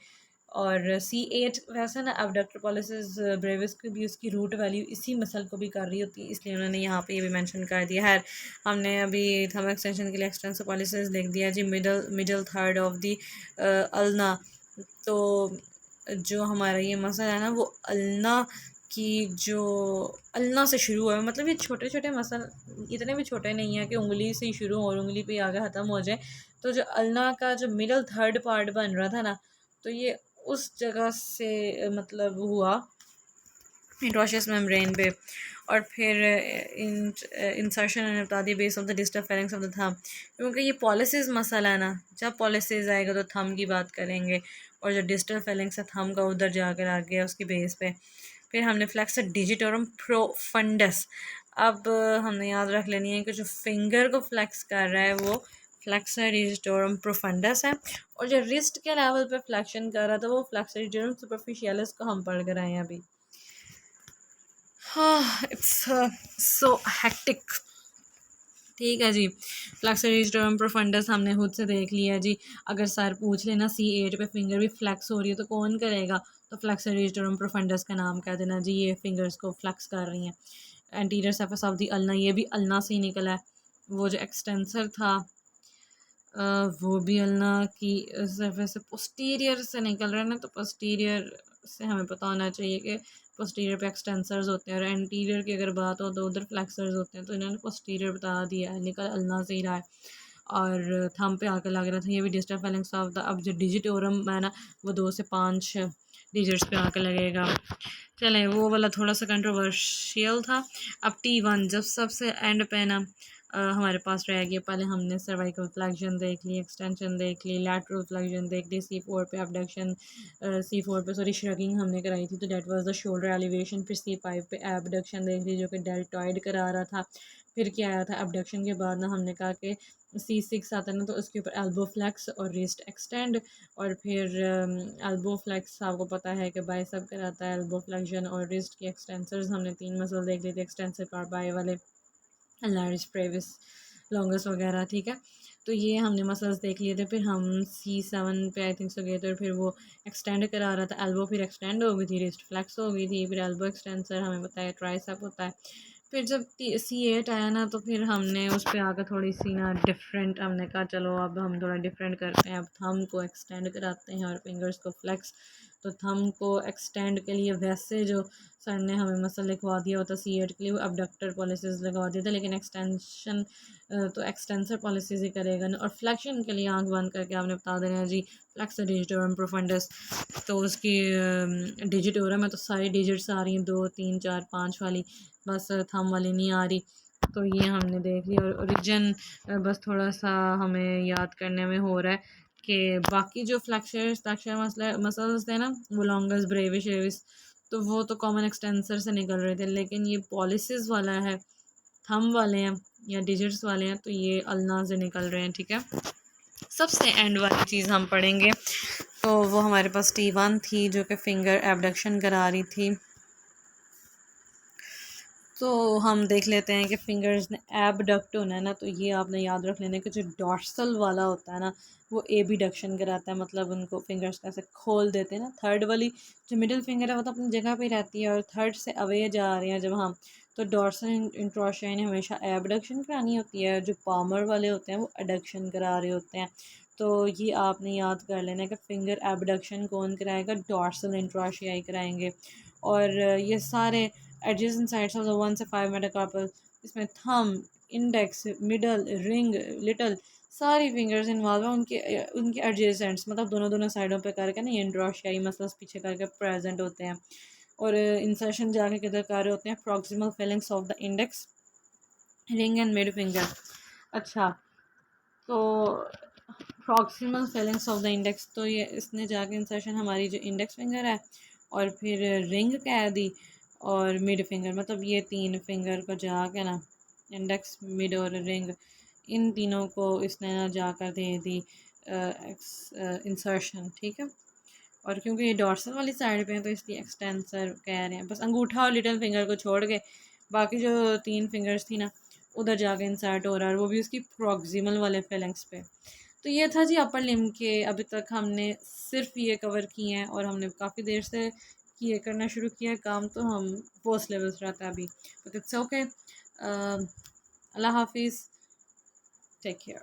और C8 वैसे ना एबडक्टर पॉलिसिस ब्रेविस की भी उसकी रूट वैल्यू इसी मसल को भी कर रही होती है, इसलिए उन्होंने यहाँ पे ये भी मेंशन कर दिया है। हमने अभी थंब एक्सटेंशन के लिए एक्सटेंसिव पॉलिसिस लिख दिया जी, middle middle third of the ulna. तो जो हमारा ये मसल है ना, वो अल्ना की जो अल्ना से शुरू हुआ है, मतलब ये छोटे छोटे मसल इतने भी छोटे नहीं है कि उंगली से ही शुरू हो और उंगली पे आगे ख़त्म हो जाए। तो जो अल्ना का जो मिडल थर्ड पार्ट बन रहा था ना, तो ये उस जगह से मतलब हुआ इंट्रोशियस मेम्ब्रेन पे। और फिर इंसर्शन ने बता दिया base of the distal pharynx of the thumb, क्योंकि ये पॉलिसिस मसला है ना, जब पॉलिसिस आएगा तो थंब की बात करेंगे, और जो डिस्टल फेरिंग्स है थंब का उधर जाकर आ गया उसकी बेस पे। फिर हमने फ्लेक्सर डिजिटोरम प्रोफंडस। अब हमने याद रख लेनी है कि जो फिंगर को फ्लेक्स कर रहा है वो फ्लेक्सर डिजिटोरम प्रोफंडस है, और जो रिस्ट के लेवल पे फ्लेक्शन कर रहा था वो फ्लेक्सर डिजिटोरम सुपरफिशियलिस को हम पढ़ कर आए हैं अभी। हाँ, इट्स सो हेक्टिक। ठीक है जी, फ्लेक्सर डिजिटोरम प्रोफंडस हमने खुद से देख लिया जी। अगर सर पूछ लेना C8 पे फिंगर भी फ्लेक्स हो रही है तो कौन करेगा, तो फ्लेक्सर डिजिटोरम प्रोफंडस का नाम कह देना जी, ये फिंगर्स को फ्लेक्स कर रही हैं। Anterior surface of the ulna, ये भी अल्ना से ही निकला है। वो जो एक्सटेंसर था वो भी अल्ना की सरफेस से पोस्टीरियर से निकल रहा है ना, तो पोस्टीरियर से हमें पता होना चाहिए कि पोस्टीरियर पे एक्सटेंसर्स होते हैं, और एंटीरियर की अगर बात हो तो उधर फ्लेक्सर्स होते हैं, तो इन्होंने पोस्टीरियर बता दिया है, निकल अल्ना से ही रहा है। और थंब पे आकर लग रहा था ये भी डिस्टल फेलिंग्स ऑफ द, अब जो डिजिटोरम है ना वो 2 से 5 डिजिट्स पे आकर लगेगा। चलें, वो वाला थोड़ा सा कंट्रोवर्शियल था। अब T1 जब सबसे एंड पे ना हमारे पास रह गया, पहले हमने सर्वाइकल फ्लेक्शन देख ली, एक्सटेंशन देख ली, लैटरल फ्लेक्शन देख ली, C4 पे अबडक्शन, C4 पे सॉरी श्रगिंग हमने कराई थी, तो that was the shoulder elevation. फिर C5 पे एबडक्शन देख ली जो कि डेल्टॉइड करा रहा था। फिर क्या आया था एबडक्शन के बाद ना, हमने कहा कि C6 आता है ना, तो उसके ऊपर एल्बो फ्लेक्स और रिस्ट एक्सटेंड। और फिर एल्बो फ्लेक्स आपको पता है कि बाइसेप कराता है, एल्बो फ्लेक्शन और रिस्ट की एक्सटेंसर्स हमने 3 मसल देख लिए थे, एक्सटेंसर कार्बाई वाले, लार्ज प्रेविस लॉन्गस वगैरह। ठीक है, तो ये हमने मसल्स देख लिए थे। फिर हम C7 पे आई थिंक सो गए थे, और फिर वो एक्सटेंड करा रहा था, एल्बो फिर एक्सटेंड हो गई थी, रिस्ट फ्लेक्स हो गई थी, फिर एल्बो एक्सटेंसर हमें बताया ट्राइसेप होता है। फिर जब C8 आया ना, तो फिर हमने उस पर आकर थोड़ी सी ना डिफरेंट, हमने कहा चलो अब हम थोड़ा डिफरेंट करते हैं, अब थंब को एक्सटेंड कराते हैं और फिंगर्स को फ्लेक्स। तो थंब को एक्सटेंड के लिए वैसे जो सर ने हमें मसल लिखवा दिया होता C8 के लिए, वो अबडक्टर पॉलिसीज लगवा दिए थे, लेकिन एक्सटेंशन तो एक्सटेंसर पॉलिसीज ही करेगा ना। और फ्लेक्शन के लिए आंख बंद करके आपने बता देना जी, फ्लेक्सर डिजिटोरम प्रोफंडस। तो उसकी डिजिटोरम है तो सारी डिजिट्स आ रही हैं, 2 3 4 5 वाली, बस थंब वाली नहीं आ रही। तो ये हमने देख लिया। और ओरिजिन बस थोड़ा सा हमें याद करने में हो रहा है कि बाकी जो फ्लेक्सर मसल्स थे ना, वो लॉन्गस ब्रेविस एविस, तो वो तो कॉमन एक्सटेंसर से निकल रहे थे, लेकिन ये पॉलिसिस वाला है, थंब वाले हैं या डिजिट्स वाले हैं, तो ये अल्ना से निकल रहे हैं। ठीक है, सबसे एंड वाली चीज़ हम पढ़ेंगे, तो वो हमारे पास T1 थी जो कि फिंगर एबडक्शन करा रही थी। तो हम देख लेते हैं कि फिंगर्स ने एबडक्ट होना है ना, तो ये आपने याद रख लेना कि जो डॉर्सल वाला होता है ना, वो एबिडक्शन कराता है, मतलब उनको फिंगर्स का ऐसे खोल देते हैं ना। थर्ड वाली जो मिडिल फिंगर है वो तो अपनी जगह पे रहती है, और थर्ड से अवे जा रहे हैं जब हम, तो डॉर्सल इंट्रोशिया ने हमेशा एबडक्शन करानी होती है, जो पामर वाले होते हैं वो एडक्शन करा रहे होते हैं। तो ये आपने याद कर लेना कि फिंगर एबडक्शन कौन कराएगा, डॉर्सल इंट्रोशिया ही कराएंगे। और ये सारे एडजेसेंट साइड्स ऑफ द 1 से 5 मेटाकार्पल, इसमें thumb, index, middle, ring, little, सारी फिंगर्स इन्वॉल्व है। उनके एडजेसेंट्स मतलब दोनों दोनों साइडों पे करके ना, ये इंट्रोशियाई मसल्स पीछे करके प्रेजेंट होते हैं। और इंसर्शन जाके किधर कर रहे होते हैं, proximal Fehling's of the index, ring and mid finger. अच्छा, तो proximal Fehling's of the index, तो ये इसने जाके इंसर्शन हमारी जो इंडेक्स फिंगर है और फिर रिंग कह दी और मिड फिंगर, मतलब ये 3 फिंगर को जाके ना, इंडेक्स, मिड और रिंग, इन तीनों को इसने ना जाकर दे दी इंसर्शन। ठीक है, और क्योंकि ये डॉर्सल वाली साइड पे है तो इसलिए एक्सटेंसर कह रहे हैं। बस अंगूठा और लिटिल फिंगर को छोड़ के बाकी जो 3 फिंगर्स थी ना उधर जाके इंसर्ट हो रहा है, और वो भी उसकी प्रॉक्सिमल वाले फेलेंक्स पे। तो ये था जी अपर लिम्ब के। अभी तक हमने सिर्फ ये कवर किए हैं और हमने काफ़ी देर से किए करना शुरू किया है काम, तो हम पोस्ट लेवल्स रहता है अभी, बट इट्स ओके। अल्लाह हाफिज़, टेक केयर।